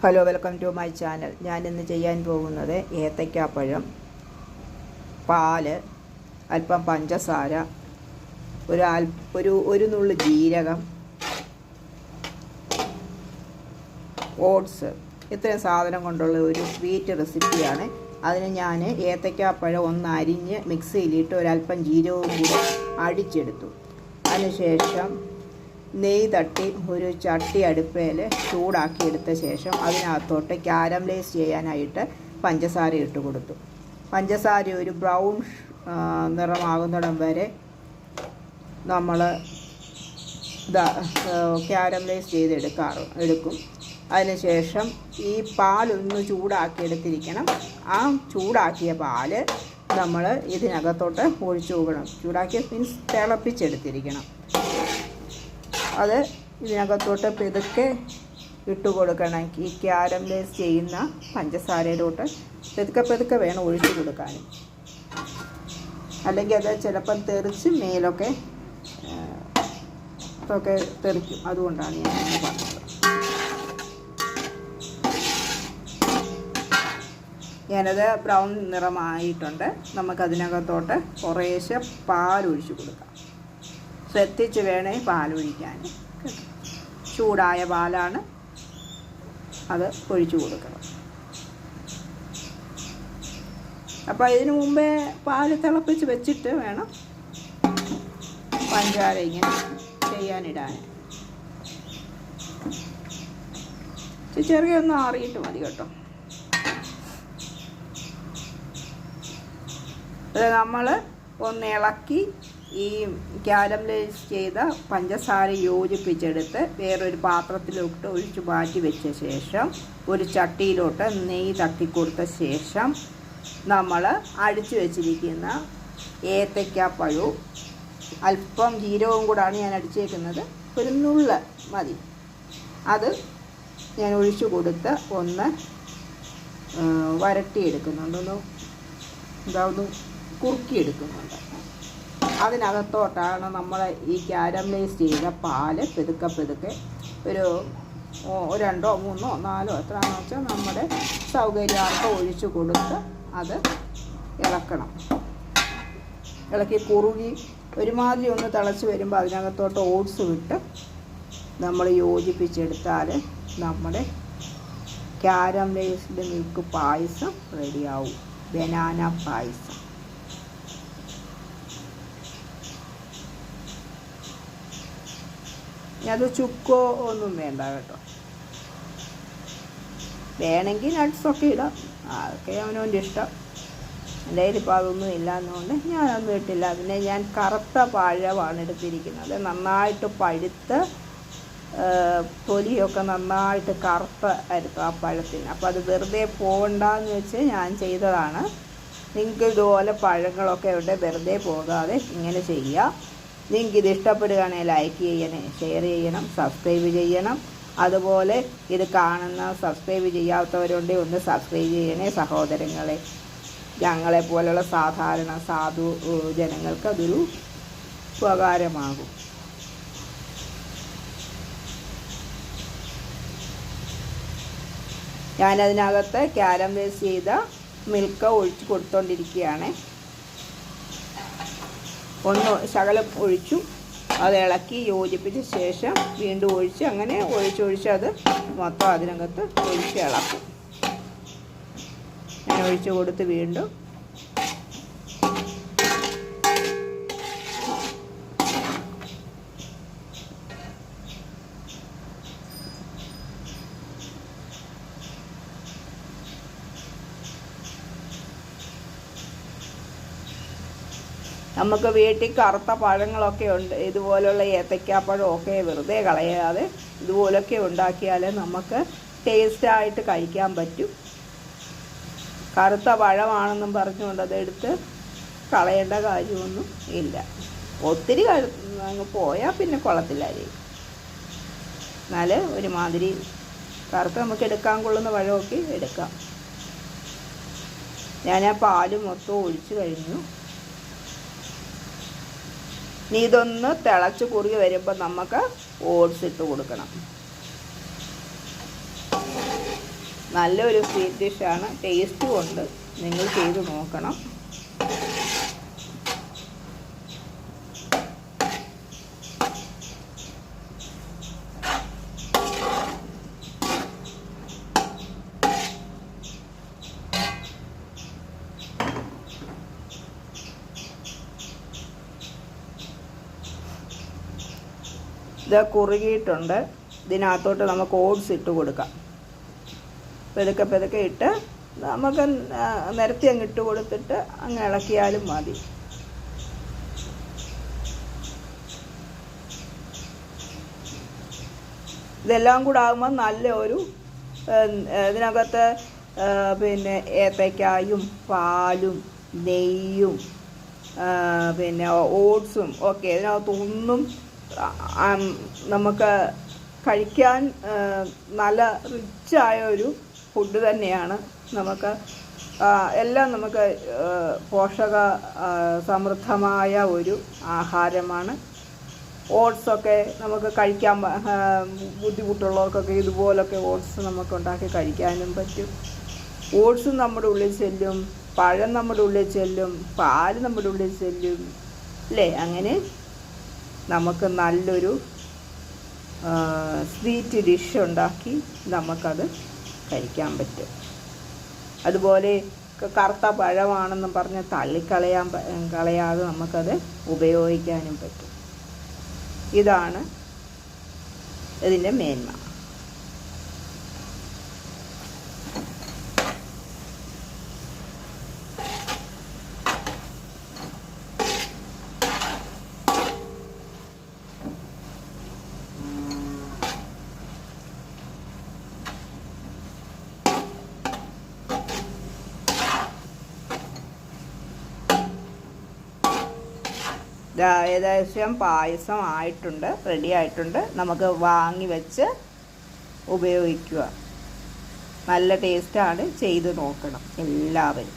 Hello, welcome to my channel. ഞാനിന്ന് ചെയ്യാൻ പോകുന്നത് ഏത്തയ്ക്കാപ്പഴം, പാല്, അല്പം പഞ്ചസാര, ഒരു നുള്ളു ജീരകം, ഓട്സ്, ഇത്രയും സാധനം കൊണ്ടുള്ള ഒരു സ്വീറ്റ് റെസിപ്പിയാണ്. അതിന് ഞാൻ ഏത്തയ്ക്കാപ്പഴം ഒന്ന് അരിഞ്ഞ് മിക്സിയിലിട്ട് ഒരല്പം ജീരകവും കൂടി അടിച്ചെടുത്തു. അതിനുശേഷം നെയ്യ് തട്ടി ഒരു ചട്ടി അടുപ്പയിൽ ചൂടാക്കി എടുത്ത ശേഷം അതിനകത്തോട്ട് കാരമലൈസ് ചെയ്യാനായിട്ട് പഞ്ചസാര ഇട്ട് കൊടുത്തു. പഞ്ചസാര ഒരു ബ്രൗൺ നിറമാകുന്നിടം വരെ നമ്മൾ കാരമലൈസ് എടുക്കും. അതിനുശേഷം ഈ പാലൊന്ന് ചൂടാക്കി എടുത്തിരിക്കണം. ആ ചൂടാക്കിയ പാല് നമ്മൾ ഇതിനകത്തോട്ട് ഒഴിച്ചു കൊടുക്കണം. ചൂടാക്കിയ മീൻസ് തിളപ്പിച്ചെടുത്തിരിക്കണം. അത് ഇതിനകത്തോട്ട് പെതുക്കെ ഇട്ട് കൊടുക്കണം. ഈ കാരമലൈസ് ചെയ്യുന്ന പഞ്ചസാരയിലോട്ട് പെതുക്കെ വേണം ഒഴിച്ചു കൊടുക്കാൻ. അല്ലെങ്കിൽ അത് ചിലപ്പം തെറിച്ച് മേലൊക്കെ തെറിക്കും. അതുകൊണ്ടാണ് ഞാൻ പറഞ്ഞത്. ഞാനത് ബ്രൗൺ നിറമായിട്ടുണ്ട്. നമുക്കതിനകത്തോട്ട് കുറേശ്ശെ പാലൊഴിച്ച് കൊടുക്കാം. ശ്രദ്ധിച്ച് വേണേ പാലൊഴിക്കാൻ. ചൂടായ പാലാണ്, അത് ഒഴിച്ചു കൊടുക്കണം. അപ്പോൾ ഇതിനു മുമ്പേ പാല് തിളപ്പിച്ച് വെച്ചിട്ട് വേണം പഞ്ചാര ഇങ്ങനെ ചെയ്യാനിടാൻ. ചെറിയൊന്ന് ആറിയിട്ട് മതി കേട്ടോ. അത് നമ്മൾ ഒന്ന് ഇളക്കി ഈ കാരമലൈസ് ചെയ്ത പഞ്ചസാര യോജിപ്പിച്ചെടുത്ത് വേറൊരു പാത്രത്തിലോട്ട് ഒഴിച്ച് മാറ്റി വെച്ച ശേഷം ഒരു ചട്ടിയിലോട്ട് നെയ്യ് തട്ടിക്കൊടുത്ത ശേഷം നമ്മൾ അടിച്ചു വെച്ചിരിക്കുന്ന ഏത്തയ്ക്കാപ്പഴവും അല്പം ജീരകവും കൂടാണ് ഞാൻ അടിച്ചേക്കുന്നത്. ഒരു നുള്ള് മതി. അത് ഞാൻ ഒഴിച്ചു കൊടുത്ത് ഒന്ന് വരട്ടിയെടുക്കുന്നുണ്ട്, ഒന്ന് കുറുക്കിയെടുക്കുന്നുണ്ട്. അതിനകത്തോട്ടാണ് നമ്മൾ ഈ കാരമലൈസ് ചെയ്ത പാല് പെതുക്കെ ഒരു 2 3 4 എത്രയാണെന്ന് വെച്ചാൽ നമ്മുടെ സൗകര്യാർത്ഥം ഒഴിച്ചു കൊടുത്ത് അത് ഇളക്കണം. ഇളക്കി കുറുകി ഒരുമാതിരി ഒന്ന് തിളച്ച് വരുമ്പോൾ അതിനകത്തോട്ട് ഓട്സ് വിട്ട് നമ്മൾ യോജിപ്പിച്ചെടുത്താൽ നമ്മുടെ കാരമലൈസ്ഡ് മിൽക്ക് പായസം റെഡിയാവും. ബനാന പായസം. അത് ചുക്കോ ഒന്നും വേണ്ട കേട്ടോ. വേണമെങ്കിൽ നട്ട്സൊക്കെ ഇടാം, അതൊക്കെ അവനവൻ്റെ ഇഷ്ടം. എൻ്റെ കയ്യിലിപ്പോൾ അതൊന്നും ഇല്ലാന്നുകൊണ്ട് ഞാനൊന്നും ഇട്ടില്ല. പിന്നെ ഞാൻ കറുത്ത പഴമാണ് എടുത്തിരിക്കുന്നത്. നന്നായിട്ട് പഴുത്ത് തൊലിയൊക്കെ നന്നായിട്ട് കറുത്തായിരുന്നു ആ പഴത്തിന്. അപ്പോൾ അത് വെറുതെ പോകണ്ടെന്ന് വെച്ച് ഞാൻ ചെയ്തതാണ്. നിങ്ങൾക്ക് ഇതുപോലെ പഴങ്ങളൊക്കെ ഉണ്ട്, വെറുതെ പോകാതെ ഇങ്ങനെ ചെയ്യുക. നിങ്ങൾക്കിത് ഇഷ്ടപ്പെടുകയാണെങ്കിൽ ലൈക്ക് ചെയ്യണേ, ഷെയർ ചെയ്യണം, സബ്സ്ക്രൈബ് ചെയ്യണം. അതുപോലെ ഇത് കാണുന്ന സബ്സ്ക്രൈബ് ചെയ്യാത്തവരുണ്ടെങ്കിൽ ഒന്ന് സബ്സ്ക്രൈബ് ചെയ്യണേ സഹോദരങ്ങളെ. ഞങ്ങളെപ്പോലുള്ള സാധു ജനങ്ങൾക്ക് അതൊരു ഉപകാരമാകും. ഞാനതിനകത്ത് കാരമലൈസ് ചെയ്ത മിൽക്ക് ഒഴിച്ച് കൊടുത്തുകൊണ്ടിരിക്കുകയാണ്. ഒന്ന് ശകലം ഒഴിച്ചു, അത് ഇളക്കി യോജിപ്പിച്ച ശേഷം വീണ്ടും ഒഴിച്ച്, അങ്ങനെ ഒഴിച്ച് അത് മൊത്തം അതിനകത്ത് ഒഴിച്ച് ഇളക്കും. ഞാൻ ഒഴിച്ച് കൊടുത്ത് വീണ്ടും നമുക്ക് വീട്ടിൽ കറുത്ത പഴങ്ങളൊക്കെ ഉണ്ട്. ഇതുപോലുള്ള ഏത്തയ്ക്കാപ്പഴമൊക്കെ വെറുതെ കളയാതെ ഇതുപോലൊക്കെ ഉണ്ടാക്കിയാൽ നമുക്ക് ടേസ്റ്റായിട്ട് കഴിക്കാൻ പറ്റും. കറുത്ത പഴമാണെന്നും പറഞ്ഞുകൊണ്ട് അതെടുത്ത് കളയേണ്ട കാര്യമൊന്നും ഇല്ല. ഒത്തിരി അങ്ങ് പോയാൽ പിന്നെ കൊള്ളത്തില്ലായിരിക്കും. എന്നാൽ ഒരുമാതിരി കറുത്ത നമുക്ക് എടുക്കാൻ കൊള്ളുന്ന പഴമൊക്കെ എടുക്കാം. ഞാൻ ആ പാല് മൊത്തം ഒഴിച്ച് കഴിഞ്ഞു. ഇനി ഇതൊന്ന് തിളച്ച് കുറുകി വരുമ്പോൾ നമുക്ക് ഓട്സ് ഇട്ട് കൊടുക്കണം. നല്ലൊരു സ്വീറ്റ് ഡിഷാണ്, ടേസ്റ്റും ഉണ്ട്. നിങ്ങൾ ചെയ്ത് നോക്കണം. ഇത് കുറുകിയിട്ടുണ്ട്. ഇതിനകത്തോട്ട് നമുക്ക് ഓട്സ് ഇട്ട് കൊടുക്കാം. പെതുക്കെ പെതുക്കെ ഇട്ട് നമുക്ക് നിരത്തി അങ്ങ് ഇട്ട് കൊടുത്തിട്ട് അങ്ങ് ഇളക്കിയാലും മതി. ഇതെല്ലാം കൂടെ ആകുമ്പോൾ നല്ല ഒരു ഇതിനകത്ത് പിന്നെ ഏത്തയ്ക്കായും പാലും നെയ്യും പിന്നെ ഓട്സും ഒക്കെ ഇതിനകത്തൊന്നും നമുക്ക് കഴിക്കാൻ നല്ല റിച്ചായ ഒരു ഫുഡ് തന്നെയാണ്. നമുക്ക് എല്ലാം നമുക്ക് പോഷക സമൃദ്ധമായ ഒരു ആഹാരമാണ്. ഓട്സൊക്കെ നമുക്ക് കഴിക്കാൻ ബുദ്ധിമുട്ടുള്ളവർക്കൊക്കെ ഇതുപോലൊക്കെ ഓട്സ് നമുക്ക് ഉണ്ടാക്കി കഴിക്കാനും പറ്റും. ഓട്സും നമ്മുടെ ഉള്ളിൽ ചെല്ലും, പഴം നമ്മുടെ ഉള്ളിൽ ചെല്ലും, പാല് നമ്മുടെ ഉള്ളിൽ ചെല്ലും അല്ലേ? അങ്ങനെ നമുക്ക് നല്ലൊരു സ്വീറ്റ് ഡിഷ് ഉണ്ടാക്കി നമുക്കത് കഴിക്കാൻ പറ്റും. അതുപോലെ കറുത്ത പഴമാണെന്നും പറഞ്ഞ് കളയാതെ നമുക്കത് ഉപയോഗിക്കാനും പറ്റും. ഇതാണ് ഇതിൻ്റെ മേന്മ. ഏകദേശം പായസം ആയിട്ടുണ്ട്, റെഡി ആയിട്ടുണ്ട്. നമുക്ക് വാങ്ങി വെച്ച് ഉപയോഗിക്കുക. നല്ല ടേസ്റ്റാണ്, ചെയ്ത് നോക്കണം എല്ലാവരും.